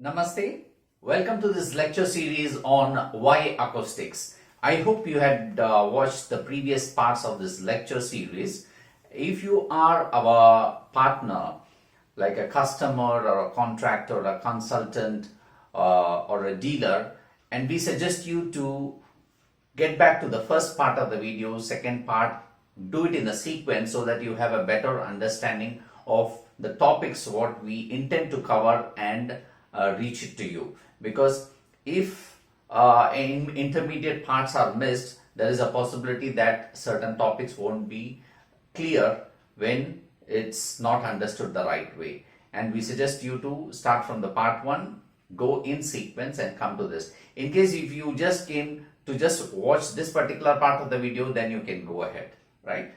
Namaste. Welcome to this lecture series on G-Acoustics. I hope you had watched the previous parts of this lecture series. If you are our partner, like a customer or a contractor or a consultant or a dealer, and we suggest you to get back to the first part of the video, second part, do it in a sequence so that you have a better understanding of the topics what we intend to cover and reach it to you. Because if intermediate parts are missed, there is a possibility that certain topics won't be clear when it's not understood the right way. And we suggest you to start from the part 1, go in sequence and come to this. In case if you just came to just watch this particular part of the video, then you can go ahead, right?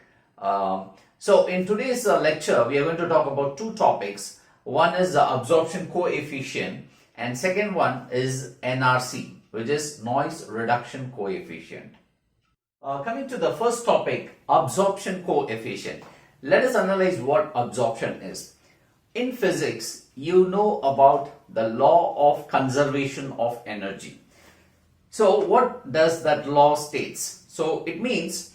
So in today's lecture, we are going to talk about two topics. One is the absorption coefficient and second one is NRC, which is noise reduction coefficient. Coming to the first topic, absorption coefficient. Let us analyze what absorption is. In physics, you know about the law of conservation of energy. So what does that law states? So it means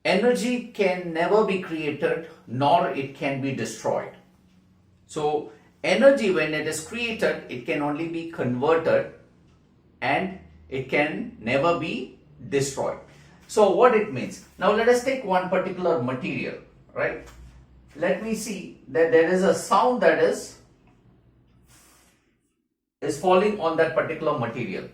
energy can never be created nor it can be destroyed. So energy, when it is created, it can only be converted and it can never be destroyed. So what it means? Now let us take one particular material, right? Let me see that there is a sound that is falling on that particular material.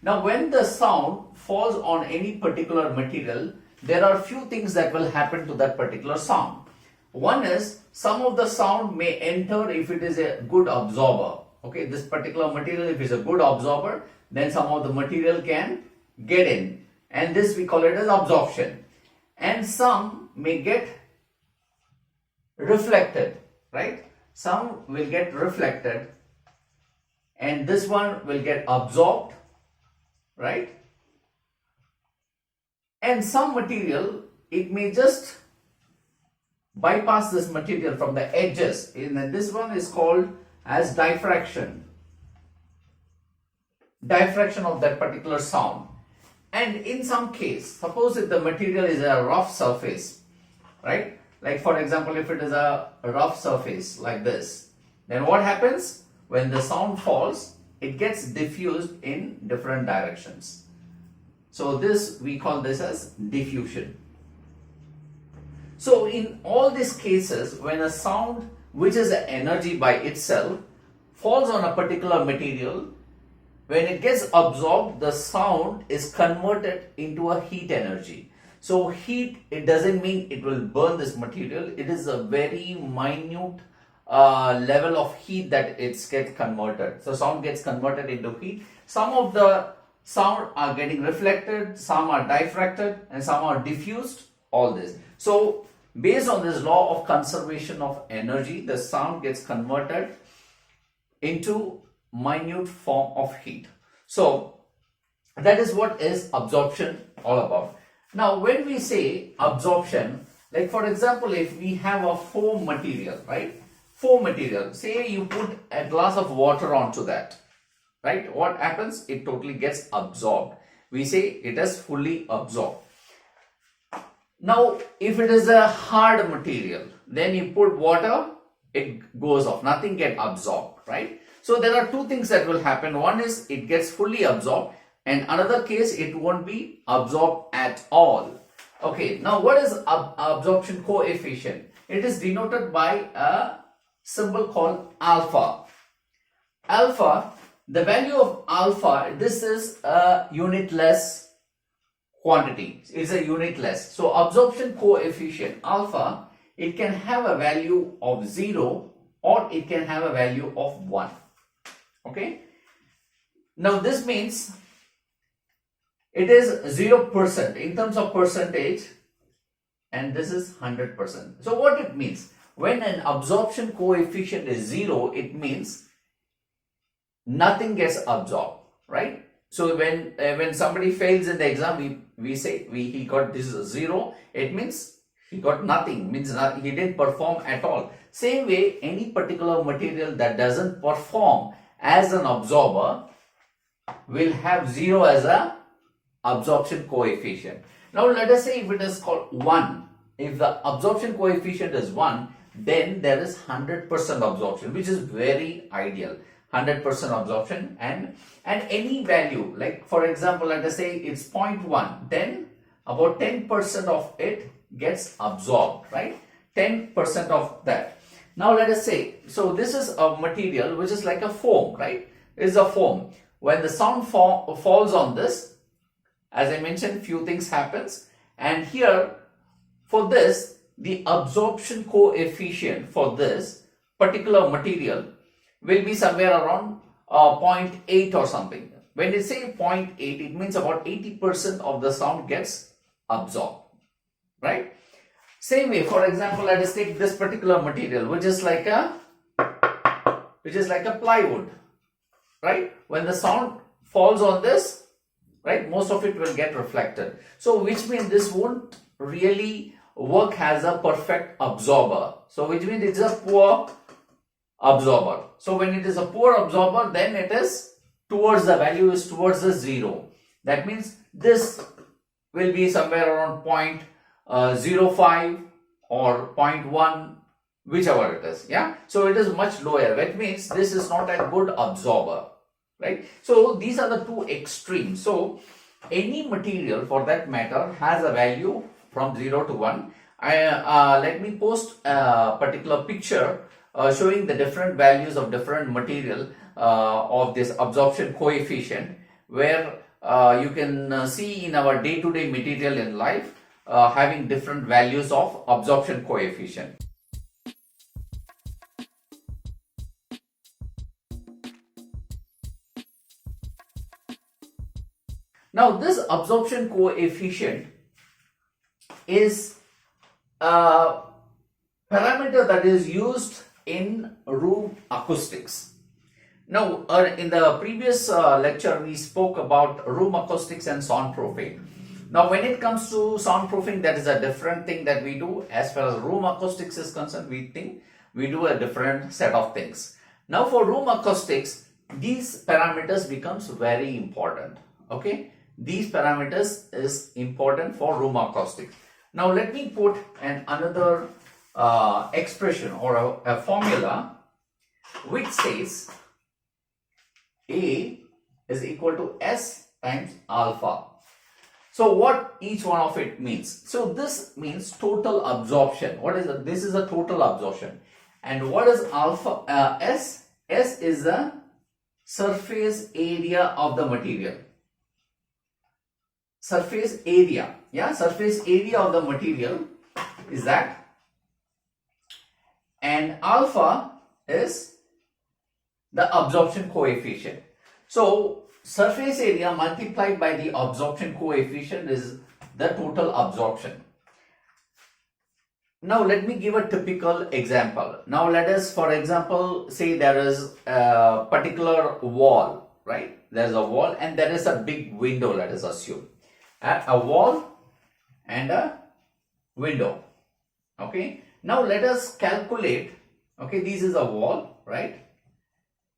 Now when the sound falls on any particular material, there are few things that will happen to that particular sound. One is some of the sound may enter if it is a good absorber. Okay, this particular material, if it's a good absorber, then some of the material can get in, and this we call it as absorption. And some may get reflected, right? Some will get reflected and this one will get absorbed, right? And some material, it may just bypass this material from the edges. And this one is called as diffraction. Diffraction of that particular sound. And in some case, suppose if the material is a rough surface, right? Like for example, if it is a rough surface like this, then what happens? When the sound falls, it gets diffused in different directions. So this, we call this as diffusion. So in all these cases, when a sound which is an energy by itself falls on a particular material, when it gets absorbed, the sound is converted into a heat energy. So heat, it doesn't mean it will burn this material. It is a very minute level of heat that it gets converted. So sound gets converted into heat. Some of the sound are getting reflected, some are diffracted, and some are diffused, all this. So based on this law of conservation of energy, the sound gets converted into minute form of heat. So that is what is absorption all about. Now when we say absorption, like for example, if we have a foam material, right? Foam material, say you put a glass of water onto that, right? What happens? It totally gets absorbed. We say it is fully absorbed. Now, if it is a hard material, then you put water, it goes off, nothing gets absorbed, right? So there are two things that will happen. One is it gets fully absorbed, and another case it won't be absorbed at all. Okay, now what is absorption coefficient? It is denoted by a symbol called alpha. Alpha, the value of alpha, this is a unitless quantity. It's a unitless. So absorption coefficient alpha, it can have a value of 0 or it can have a value of 1. Okay. Now this means it is 0% in terms of percentage, and this is 100%. So what it means? When an absorption coefficient is 0, it means nothing gets absorbed, right? So when somebody fails in the exam, we say he got this 0, it means he got nothing, means he didn't perform at all. Same way, any particular material that doesn't perform as an absorber will have 0 as a absorption coefficient. Now let us say if it is called 1, if the absorption coefficient is 1, then there is 100% absorption, which is very ideal. 100% absorption, and any value, like for example, let us say it's 0.1, then about 10% of it gets absorbed, right? 10% of that. Now let us say, so this is a material which is like a foam, right? It's a foam. When the sound falls on this, as I mentioned, few things happens, and here for this, the absorption coefficient for this particular material will be somewhere around 0.8 or something. When they say 0.8, it means about 80% of the sound gets absorbed, right? Same way, for example, let us take this particular material, which is like a plywood, right? When the sound falls on this, right, most of it will get reflected. So which means this won't really work as a perfect absorber. So which means it's a poor absorber. So when it is a poor absorber, then it is towards the value is towards the 0. That means this will be somewhere around 0.05 or 0.1, whichever it is. Yeah. So it is much lower, which means this is not a good absorber, right? So these are the two extremes. So any material for that matter has a value from 0 to 1. Let me post a particular picture showing the different values of different material of this absorption coefficient, where you can see in our day-to-day material in life having different values of absorption coefficient. Now this absorption coefficient is a parameter that is used in room acoustics. Now, in the previous lecture, we spoke about room acoustics and soundproofing. Now, when it comes to soundproofing, that is a different thing that we do. As far as room acoustics is concerned, we think we do a different set of things. Now, for room acoustics, these parameters becomes very important. Okay, these parameters is important for room acoustics. Now, let me put another expression or a formula which says A is equal to S times alpha. So what each one of it means? So this means total absorption. What is it? This is a total absorption. And what is alpha? S? S is the surface area of the material. Surface area. Yeah, surface area of the material is that. And alpha is the absorption coefficient. So surface area multiplied by the absorption coefficient is the total absorption. Now let me give a typical example. Now let us, for example, say there is a particular wall, right? There is a wall and there is a big window, let us assume. A wall and a window. Okay. Now let us calculate. Okay, this is a wall, right?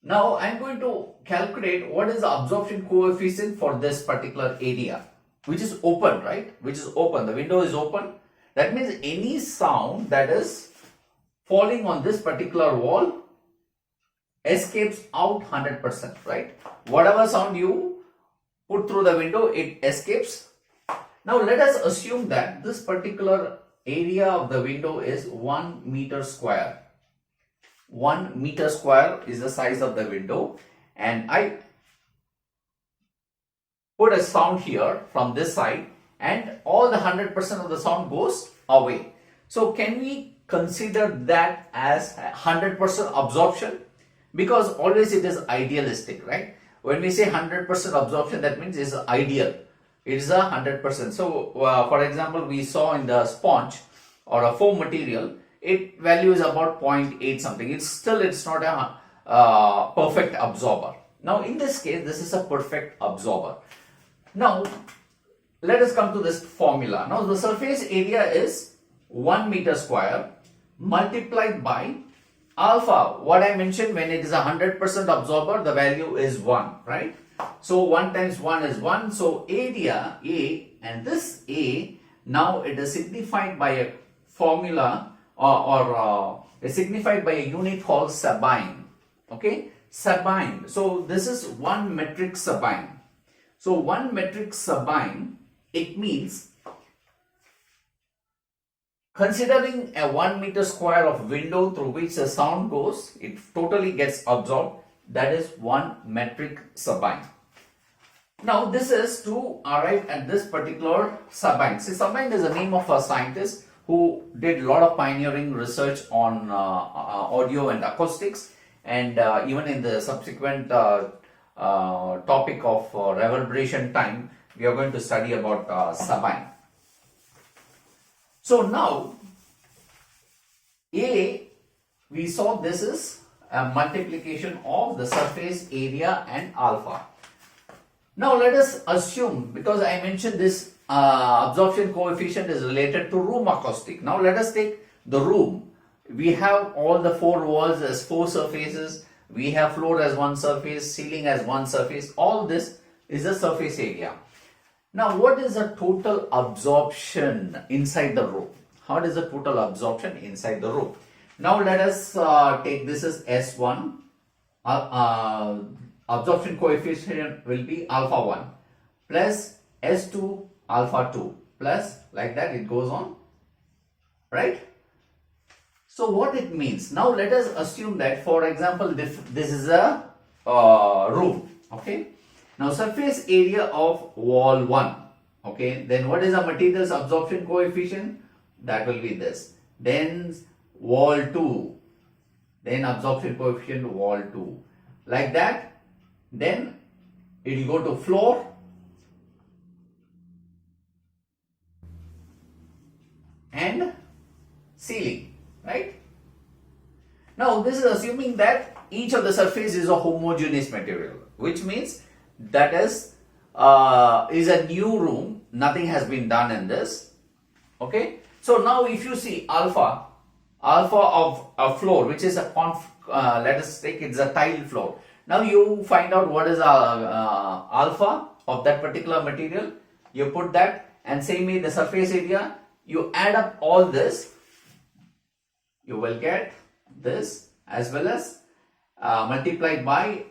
Now I am going to calculate what is the absorption coefficient for this particular area, which is open, right? Which is open. The window is open. That means any sound that is falling on this particular wall escapes out 100%, right? Whatever sound you put through the window, it escapes. Now let us assume that this particular area of the window is 1 meter square. 1 meter square is the size of the window, and I put a sound here from this side, and all the 100% of the sound goes away. So can we consider that as 100% absorption? Because always it is idealistic, right? When we say 100% absorption, that means it's ideal. It is 100%. So for example, we saw in the sponge or a foam material, it value is about 0.8 something. It's not a perfect absorber. Now in this case, this is a perfect absorber. Now let us come to this formula. Now the surface area is 1 meter square multiplied by alpha, what I mentioned, when it is 100% absorber, the value is 1, right? So 1 times 1 is 1. So area A, and this A, now it is signified by a formula or is signified by a unit called sabine. Okay, sabine. So this is 1 metric sabine. So 1 metric sabine, it means, considering a 1 meter square of window through which the sound goes, it totally gets absorbed. That is 1 metric sabine. Now this is to arrive at this particular sabine. See, sabine is the name of a scientist who did a lot of pioneering research on audio and acoustics, and even in the subsequent topic of reverberation time, we are going to study about sabine. So now A, we saw this is a multiplication of the surface area and alpha. Now let us assume, because I mentioned this absorption coefficient is related to room acoustic. Now let us take the room. We have all the 4 walls as 4 surfaces. We have floor as 1 surface, ceiling as 1 surface. All this is the surface area. Now what is the total absorption inside the room? How is the total absorption inside the room? Now let us take this as S1. Absorption coefficient will be alpha 1 plus S2 alpha 2 plus, like that it goes on, right? So what it means, now let us assume that, for example, this is a room, okay? Now surface area of wall 1, okay? Then what is the material's absorption coefficient? That will be this. Then wall 2, then absorption coefficient wall 2, like that. Then it will go to floor, and ceiling, right? Now this is assuming that each of the surface is a homogeneous material, which means that is a new room, nothing has been done in this, okay? So now if you see alpha of a floor, which is a let us take it's a tile floor. Now you find out what is alpha of that particular material, you put that, and same way the surface area, you add up all this, you will get this, as well as multiplied by,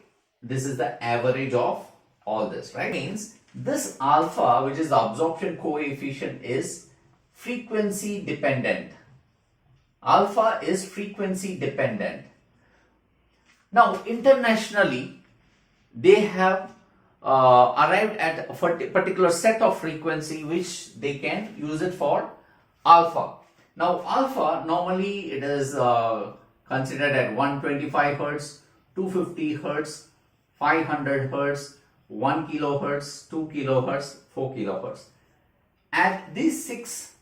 this is the average of all this, right? Means this alpha, which is the absorption coefficient, is frequency dependent. Alpha is frequency dependent. Now internationally, they have arrived at a particular set of frequency which they can use it for alpha. Now alpha, normally it is considered at 125 Hertz, 250 Hertz, 500 Hertz, 1 kilohertz, 2 kilohertz, 4 kilohertz. At these 6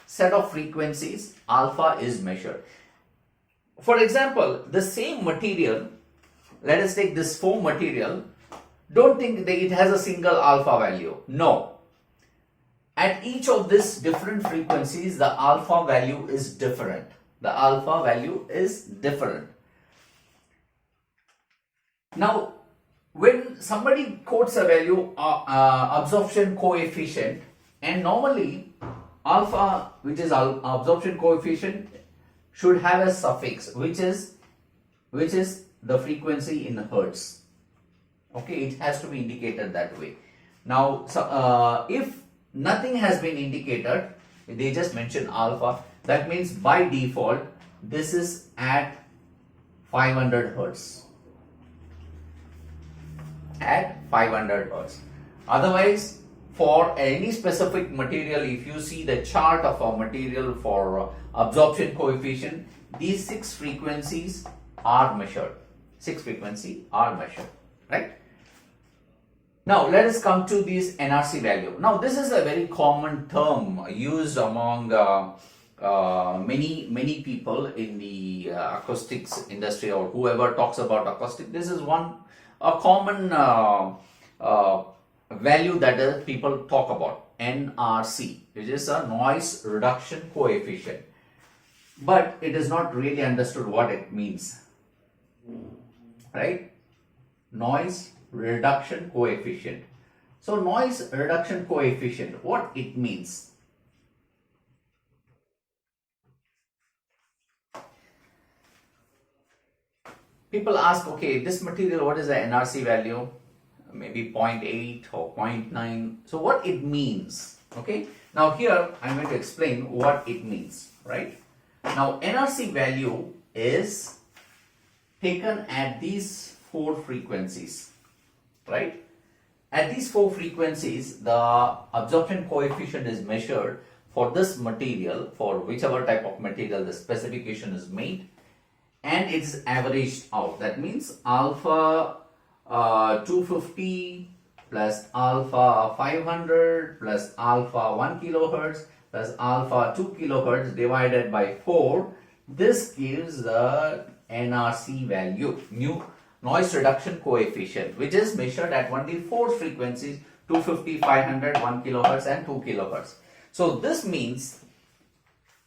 set of frequencies, alpha is measured. For example, the same material, let us take this foam material, don't think that it has a single alpha value. No. At each of these different frequencies, the alpha value is different. The alpha value is different. Now, when somebody quotes a value, absorption coefficient, and normally alpha, which is absorption coefficient, should have a suffix which is the frequency in hertz. Okay, it has to be indicated that way. Now if nothing has been indicated, they just mention alpha, that means by default this is at 500 hertz. At 500 hertz. Otherwise, for any specific material, if you see the chart of a material for absorption coefficient, these 6 frequencies are measured. 6 frequencies are measured, right? Now let us come to this Nrc value. Now this is a very common term used among many people in the acoustics industry, or whoever talks about acoustic. This is a common value that people talk about, Nrc, which is a noise reduction coefficient. but it is not really understood what it means, right? Noise reduction coefficient. So noise reduction coefficient, what it means? People ask, okay, this material, what is the NRC value? Maybe 0.8 or 0.9. So what it means, okay? Now here I'm going to explain what it means, right? Now NRC value is taken at these 4 frequencies, right? At these 4 frequencies, the absorption coefficient is measured for this material, for whichever type of material the specification is made, and it's averaged out. That means alpha 250 plus alpha 500 plus alpha 1 kilohertz plus alpha 2 kilohertz divided by 4. This gives the NRC value, new noise reduction coefficient, which is measured at only 4 frequencies: 250, 500, 1 kilohertz and 2 kilohertz. So this means,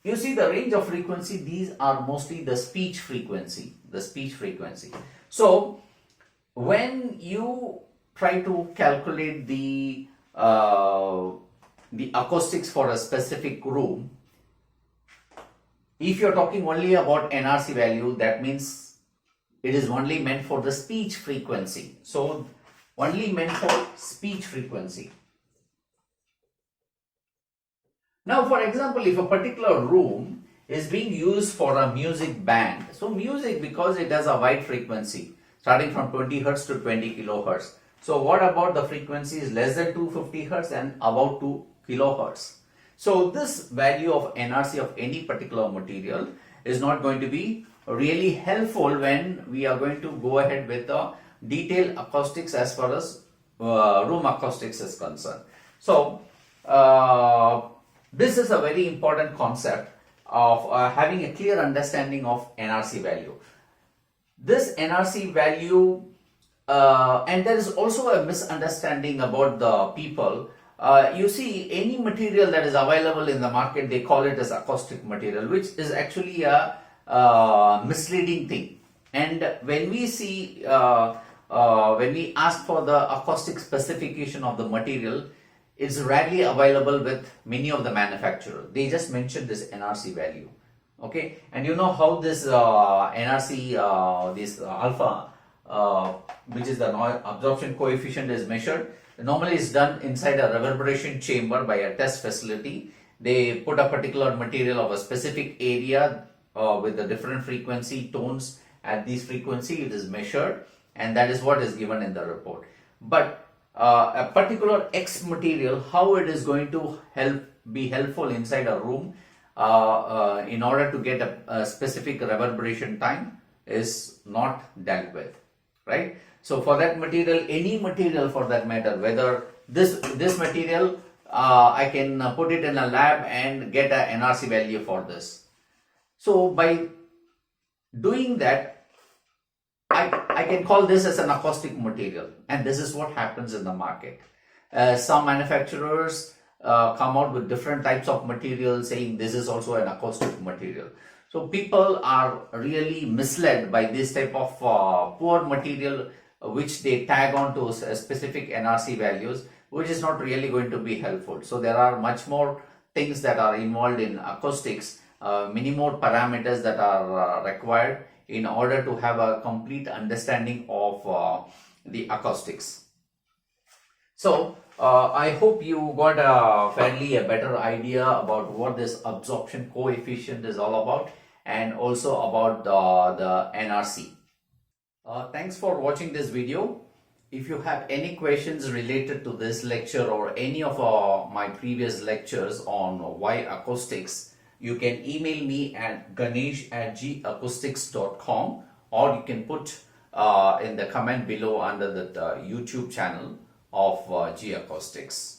you see the range of frequency, these are mostly the speech frequency, So when you try to calculate the acoustics for a specific room, if you're talking only about NRC value, that means it is only meant for the speech frequency. So only meant for speech frequency. Now, for example, if a particular room is being used for a music band, so music, because it has a wide frequency starting from 20 hertz to 20 kilohertz. So what about the frequencies less than 250 hertz and about 2 kilohertz? So this value of NRC of any particular material is not going to be really helpful when we are going to go ahead with the detailed acoustics as far as room acoustics is concerned. So this is a very important concept of having a clear understanding of NRC value. This NRC value, and there is also a misunderstanding about the people. You see, any material that is available in the market, they call it as acoustic material, which is actually a misleading thing. And when we see, when we ask for the acoustic specification of the material, it's rarely available with many of the manufacturers. They just mention this NRC value. Okay, and you know how this NRC, this alpha, which is the absorption coefficient, is measured. Normally it's done inside a reverberation chamber by a test facility. They put a particular material of a specific area with the different frequency tones. At this frequency it is measured, and that is what is given in the report. But a particular X material, how it is going to be helpful inside a room in order to get a specific reverberation time is not dealt with, right? So for that material, any material for that matter, whether this material, I can put it in a lab and get an NRC value for this. So by doing that, I can call this as an acoustic material, and this is what happens in the market. Some manufacturers come out with different types of material saying this is also an acoustic material. So people are really misled by this type of poor material which they tag on to specific NRC values, which is not really going to be helpful. So there are much more things that are involved in acoustics, many more parameters that are required in order to have a complete understanding of the acoustics. So I hope you got a better idea about what this absorption coefficient is all about, and also about the NRC. Thanks for watching this video. If you have any questions related to this lecture or any of my previous lectures on why acoustics, you can email me at ganesh@gacoustics.com, or you can put in the comment below under the YouTube channel of G-Acoustics.